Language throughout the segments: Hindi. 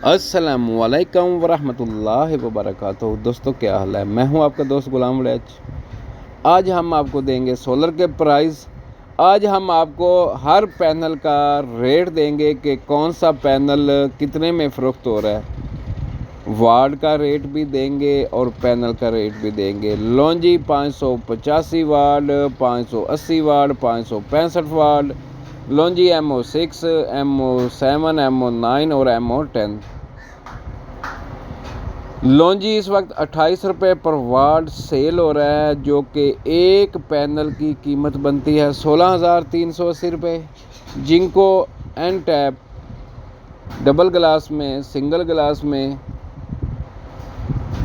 अस्सलामुअलैकुम वरहमतुल्लाहि वबरकातुहू। दोस्तों क्या हाल है, मैं हूं आपका दोस्त गुलाम वड़ैच। आज हम आपको देंगे सोलर के प्राइस। आज हम आपको हर पैनल का रेट देंगे कि कौन सा पैनल कितने में फ़रोख्त हो रहा है। वाट का रेट भी देंगे और पैनल का रेट भी देंगे। लॉन्जी 585 वाट, 580 वाट, 565 वाट, लॉन्जी MO6, MO7, MO9 और MO10। लॉन्जी इस वक्त 28 रुपये पर वाट सेल हो रहा है, जो कि एक पैनल की कीमत बनती है 16,380 रुपये। जिनको एन टैप डबल ग्लास में, सिंगल ग्लास में,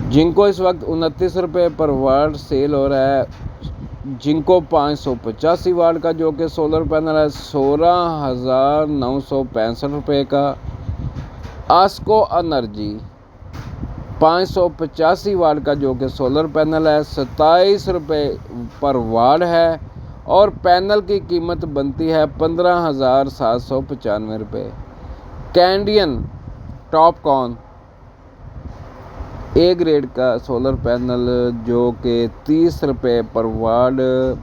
जिनको इस वक्त 29 रुपये पर वाट सेल हो रहा है। जिनको 585 वाट का जो कि सोलर पैनल है 16,965 रुपये का। आस्को एनर्जी 585 वाट का जो कि सोलर पैनल है 27 रुपये पर वाट है और पैनल की कीमत बनती है 15,795 रुपये। कैंडियन टॉपकॉन ए ग्रेड का सोलर पैनल जो कि 30 रुपये पर वाट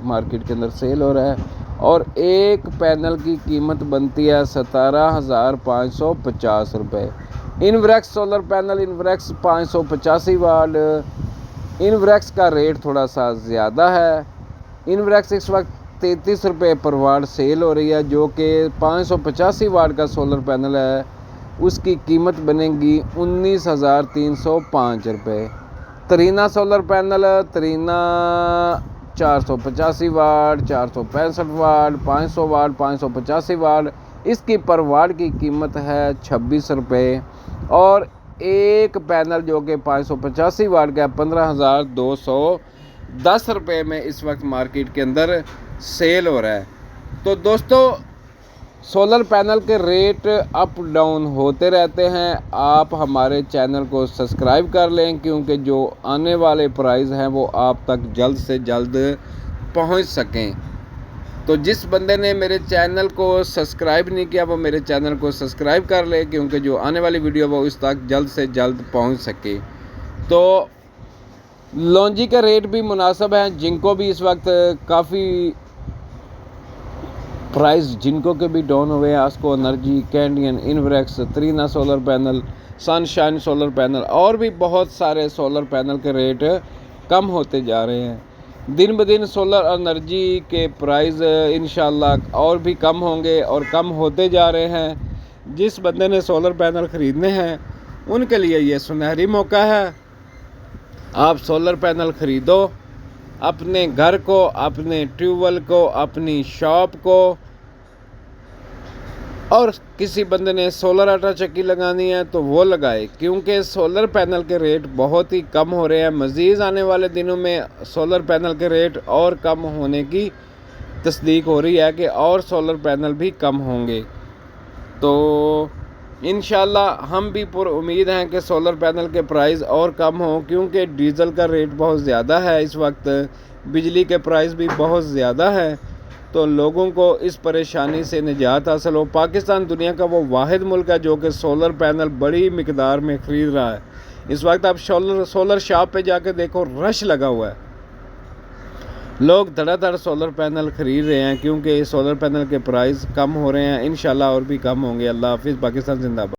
मार्केट के अंदर सेल हो रहा है और एक पैनल की कीमत बनती है 17,550 रुपये। इनवरेक्स सोलर पैनल, इनवरेक्स 585 वाट। इनवरेक्स का रेट थोड़ा सा ज़्यादा है। इनवरेक्स इस वक्त 33 रुपये पर वाट सेल हो रही है, जो कि 585 वाट का सोलर पैनल है। उसकी कीमत बनेगी 19,305 रुपये। तरीना सोलर पैनल, तरीना 485 वाट, 465 वाट, 500 वाट, 585 वाट, इसकी पर वाट की कीमत है 26 रुपये और एक पैनल जो कि 585 वाट का 15,210 रुपये में इस वक्त मार्केट के अंदर सेल हो रहा है। तो दोस्तों, सोलर पैनल के रेट अप डाउन होते रहते हैं। आप हमारे चैनल को सब्सक्राइब कर लें, क्योंकि जो आने वाले प्राइस हैं वो आप तक जल्द से जल्द पहुंच सकें। तो जिस बंदे ने मेरे चैनल को सब्सक्राइब नहीं किया वो मेरे चैनल को सब्सक्राइब कर ले, क्योंकि जो आने वाली वीडियो वो उस तक जल्द से जल्द पहुंच सके। तो लॉन्जी का रेट भी मुनासिब है। जिनको भी इस वक्त काफ़ी प्राइस जिनको के भी डाउन हुए, आस्को एनर्जी, कैंडियन, इनवरेक्स, तरीना solar panel, Sunshine solar panel और भी बहुत सारे सोलर पैनल के रेट कम होते जा रहे हैं। दिन ब दिन सोलर एनर्जी के प्राइस इंशाल्लाह और भी कम होंगे और कम होते जा रहे हैं। जिस बंदे ने सोलर पैनल ख़रीदने हैं उनके लिए ये सुनहरी मौका है। आप सोलर पैनल ख़रीदो अपने घर को, अपने ट्यूबवेल को, अपनी शॉप को। और किसी बंदे ने सोलर आटा चक्की लगानी है तो वो लगाए, क्योंकि सोलर पैनल के रेट बहुत ही कम हो रहे हैं। मज़ीद आने वाले दिनों में सोलर पैनल के रेट और कम होने की तस्दीक हो रही है कि और सोलर पैनल भी कम होंगे। तो इंशाल्लाह हम भी पुर उम्मीद हैं कि सोलर पैनल के प्राइस और कम हों, क्योंकि डीज़ल का रेट बहुत ज़्यादा है इस वक्त, बिजली के प्राइस भी बहुत ज़्यादा है। तो लोगों को इस परेशानी से निजात हासिल हो। पाकिस्तान दुनिया का वो वाहिद मुल्क है जो कि सोलर पैनल बड़ी मिकदार में ख़रीद रहा है। इस वक्त आप सोलर शॉप पे जाकर देखो, रश लगा हुआ है। लोग धड़ाधड़ सोलर पैनल ख़रीद रहे हैं, क्योंकि सोलर पैनल के प्राइस कम हो रहे हैं। इंशाल्लाह और भी कम होंगे। अल्लाह हाफिज़। पाकिस्तान जिंदाबाद।